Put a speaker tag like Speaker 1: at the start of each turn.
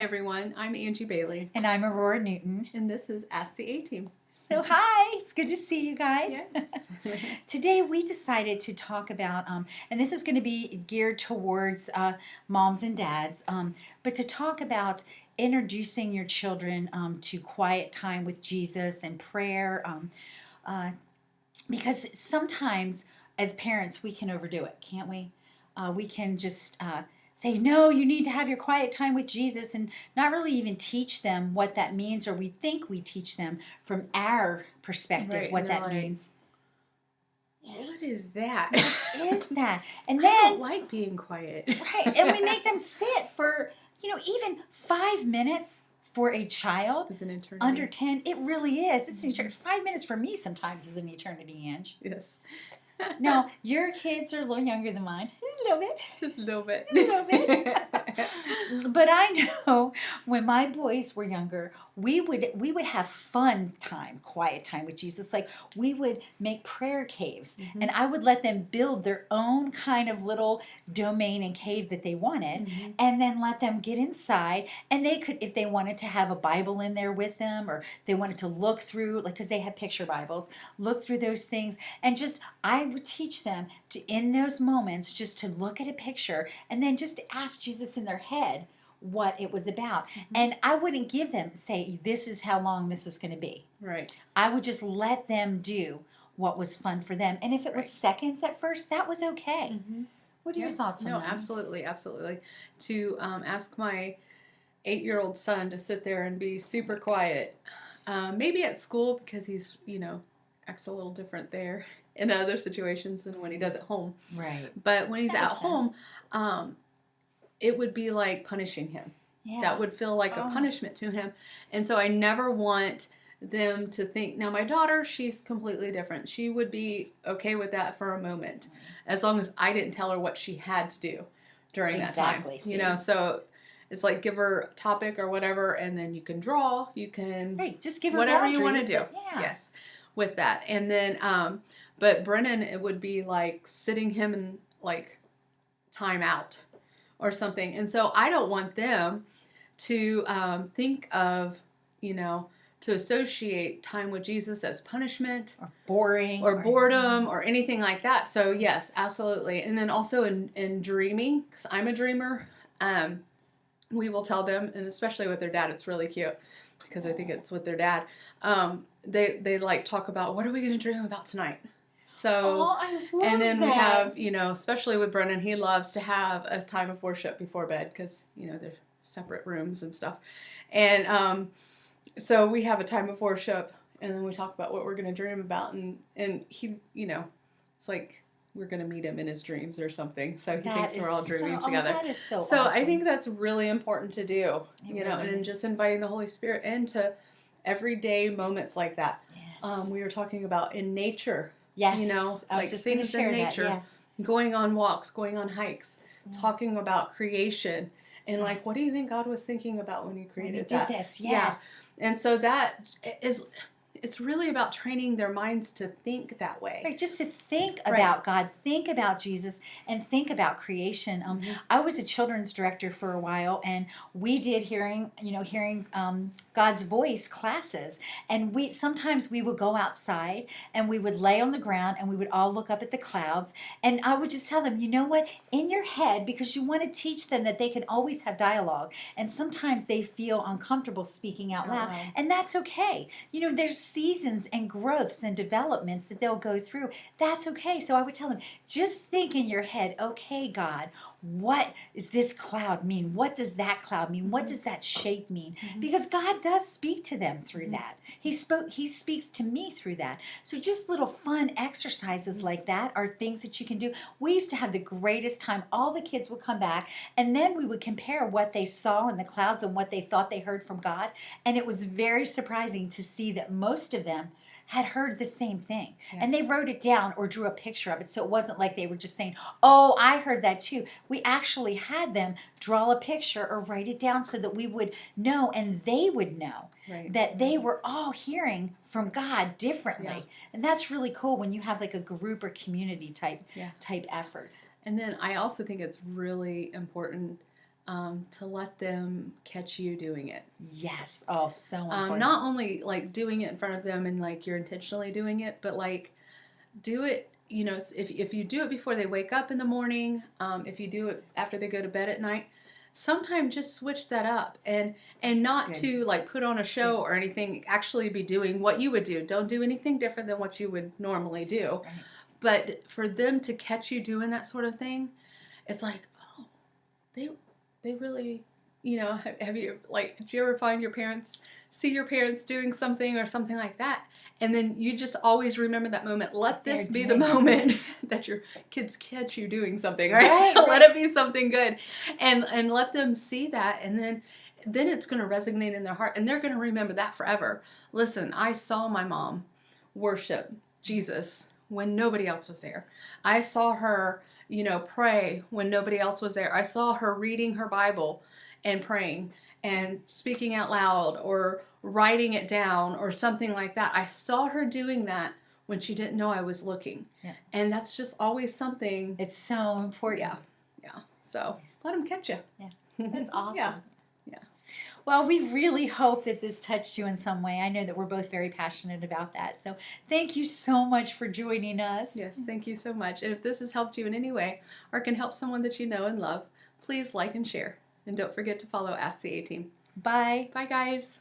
Speaker 1: Everyone, I'm Angie Bailey,
Speaker 2: And I'm Aurora Newton.
Speaker 1: and this is Ask the A-Team.
Speaker 2: So, hi, it's good to see you guys.
Speaker 1: Yes.
Speaker 2: Today, we decided to talk about, and this is going to be geared towards moms and dads, but to talk about introducing your children to quiet time with Jesus and prayer, uh, because sometimes as parents, we can overdo it, can't we? We can just say, no, you need to have your quiet time with Jesus, and not really even teach them what that means, or we think we teach them from our perspective
Speaker 1: Right,
Speaker 2: what
Speaker 1: and they're
Speaker 2: that
Speaker 1: like,
Speaker 2: means.
Speaker 1: what is that?
Speaker 2: What is that? And
Speaker 1: I
Speaker 2: then,
Speaker 1: don't like being quiet.
Speaker 2: right, and we make them sit for, even 5 minutes for a child
Speaker 1: It's an eternity.
Speaker 2: under 10. It really is. It's an
Speaker 1: Mhm.
Speaker 2: eternity. 5 minutes for me sometimes is an eternity, Ange.
Speaker 1: Yes.
Speaker 2: Now, your kids are a little younger than mine. A little bit.
Speaker 1: Just a little bit.
Speaker 2: A little bit. But I know when my boys were younger, we would have fun time, quiet time with Jesus. Like we would make prayer caves,
Speaker 1: Mhm.
Speaker 2: and I would let them build their own kind of little domain and cave that they wanted,
Speaker 1: Mhm.
Speaker 2: and then let them get inside. And they could, if they wanted to have a Bible in there with them, or they wanted to look through, like because they had picture Bibles, look through those things, and just I would teach them to in those moments just to look at a picture and then just ask Jesus in their head what it was about.
Speaker 1: Mhm.
Speaker 2: And I wouldn't give them, say, this is how long this is going to be.
Speaker 1: Right.
Speaker 2: I would just let them do what was fun for them. And if it was
Speaker 1: Right.
Speaker 2: seconds at first, that was okay.
Speaker 1: Mhm.
Speaker 2: What are your thoughts on
Speaker 1: No,
Speaker 2: that?
Speaker 1: absolutely, absolutely. To ask my 8-year-old son to sit there and be super quiet, maybe at school because he's, acts a little different there in other situations than when he does at home.
Speaker 2: Right.
Speaker 1: But when he's
Speaker 2: That
Speaker 1: at
Speaker 2: makes
Speaker 1: home, it would be like punishing him.
Speaker 2: Yeah.
Speaker 1: That would feel like a
Speaker 2: Oh.
Speaker 1: punishment to him. And so I never want them to think, now my daughter, she's completely different. She would be okay with that for a moment, as long as I didn't tell her what she had to do during that time.
Speaker 2: Exactly,
Speaker 1: So it's like give her a topic or whatever, and then you can draw, you can
Speaker 2: Right. Just give her
Speaker 1: whatever you want to
Speaker 2: boundaries,
Speaker 1: do.
Speaker 2: but yeah.
Speaker 1: Yes, with that. And then, but Brennan, it would be like sitting him in like time out or something. And so I don't want them to think of, to associate time with Jesus as punishment
Speaker 2: Or boring.
Speaker 1: or boredom or anything like that. So yes, absolutely. And then also in dreaming, because I'm a dreamer, we will tell them, and especially with their dad, it's really cute because I think it's with their dad. They like talk about, what are we going to dream about tonight? So,
Speaker 2: Oh, I love
Speaker 1: and then we
Speaker 2: that.
Speaker 1: have, especially with Brennan, he loves to have a time of worship before bed because, they're separate rooms and stuff. And so we have a time of worship, and then we talk about what we're going to dream about. And he, it's like we're going to meet him in his dreams or something. So he thinks we're all dreaming together.
Speaker 2: That is so
Speaker 1: So
Speaker 2: awesome.
Speaker 1: I think that's really important to do,
Speaker 2: It really
Speaker 1: and
Speaker 2: is.
Speaker 1: just inviting the Holy Spirit into everyday moments like that.
Speaker 2: Yes.
Speaker 1: We were talking about in nature.
Speaker 2: Yes.
Speaker 1: Like
Speaker 2: I was just gonna
Speaker 1: things
Speaker 2: share
Speaker 1: in
Speaker 2: that,
Speaker 1: nature,
Speaker 2: yes.
Speaker 1: going on walks, going on hikes,
Speaker 2: Yeah.
Speaker 1: talking about creation, and
Speaker 2: Yeah.
Speaker 1: like, what do you think God was thinking about when He
Speaker 2: When you
Speaker 1: created
Speaker 2: did
Speaker 1: that?
Speaker 2: this,
Speaker 1: Yeah.
Speaker 2: yes.
Speaker 1: And so that is, it's really about training their minds to think that way.
Speaker 2: Right, just to think
Speaker 1: Right.
Speaker 2: about God, think about Jesus, and think about creation.
Speaker 1: Mhm.
Speaker 2: I was a children's director for a while, and we did hearing God's voice classes. And sometimes we would go outside and we would lay on the ground and we would all look up at the clouds. And I would just tell them, you know what, in your head, because you want to teach them that they can always have dialogue. And sometimes they feel uncomfortable speaking out loud, and that's okay. There's seasons and growths and developments that they'll go through. That's okay. So I would tell them, just think in your head, okay, God, what does this cloud mean? What does that cloud mean? What does that shape mean?
Speaker 1: Mhm.
Speaker 2: Because God does speak to them through
Speaker 1: Mhm.
Speaker 2: that. He speaks to me through that. So just little fun exercises like that are things that you can do. We used to have the greatest time. All the kids would come back, and then we would compare what they saw in the clouds and what they thought they heard from God. And it was very surprising to see that most of them had heard the same thing.
Speaker 1: Yeah.
Speaker 2: And they wrote it down or drew a picture of it. So it wasn't like they were just saying, oh, I heard that too. We actually had them draw a picture or write it down so that we would know and they would know
Speaker 1: Right.
Speaker 2: that they were all hearing from God differently.
Speaker 1: Yeah.
Speaker 2: And that's really cool when you have like a group or community type
Speaker 1: Yeah.
Speaker 2: type effort.
Speaker 1: And then I also think it's really important to let them catch you doing it.
Speaker 2: Yes. Oh, so important.
Speaker 1: Not only like doing it in front of them and like you're intentionally doing it, but like do it, you know, if you do it before they wake up in the morning, if you do it after they go to bed at night, sometimes just switch that up and not
Speaker 2: good.
Speaker 1: to like put on a show or anything, actually be doing what you would do. Don't do anything different than what you would normally do.
Speaker 2: Right.
Speaker 1: But for them to catch you doing that sort of thing, it's like, oh, they really, you know, have you, like, did you ever find see your parents doing something or something like that? And then you just always remember that moment. Let this
Speaker 2: They're
Speaker 1: be the
Speaker 2: doing it.
Speaker 1: moment that your kids catch you doing something, right?
Speaker 2: Right,
Speaker 1: Let it be something good. And let them see that, and then it's going to resonate in their heart, and they're going to remember that forever. Listen, I saw my mom worship Jesus when nobody else was there. I saw her, you know, pray when nobody else was there. I saw her reading her Bible and praying and speaking out loud or writing it down or something like that. I saw her doing that when she didn't know I was looking.
Speaker 2: Yeah.
Speaker 1: And that's just always something.
Speaker 2: It's so important.
Speaker 1: Yeah. Yeah. So let them catch you.
Speaker 2: Yeah. That's awesome.
Speaker 1: Yeah.
Speaker 2: Well, we really hope that this touched you in some way. I know that we're both very passionate about that. So thank you so much for joining us.
Speaker 1: Yes, thank you so much. And if this has helped you in any way or can help someone that you know and love, please like and share. And don't forget to follow Ask the A-Team.
Speaker 2: Bye.
Speaker 1: Bye, guys.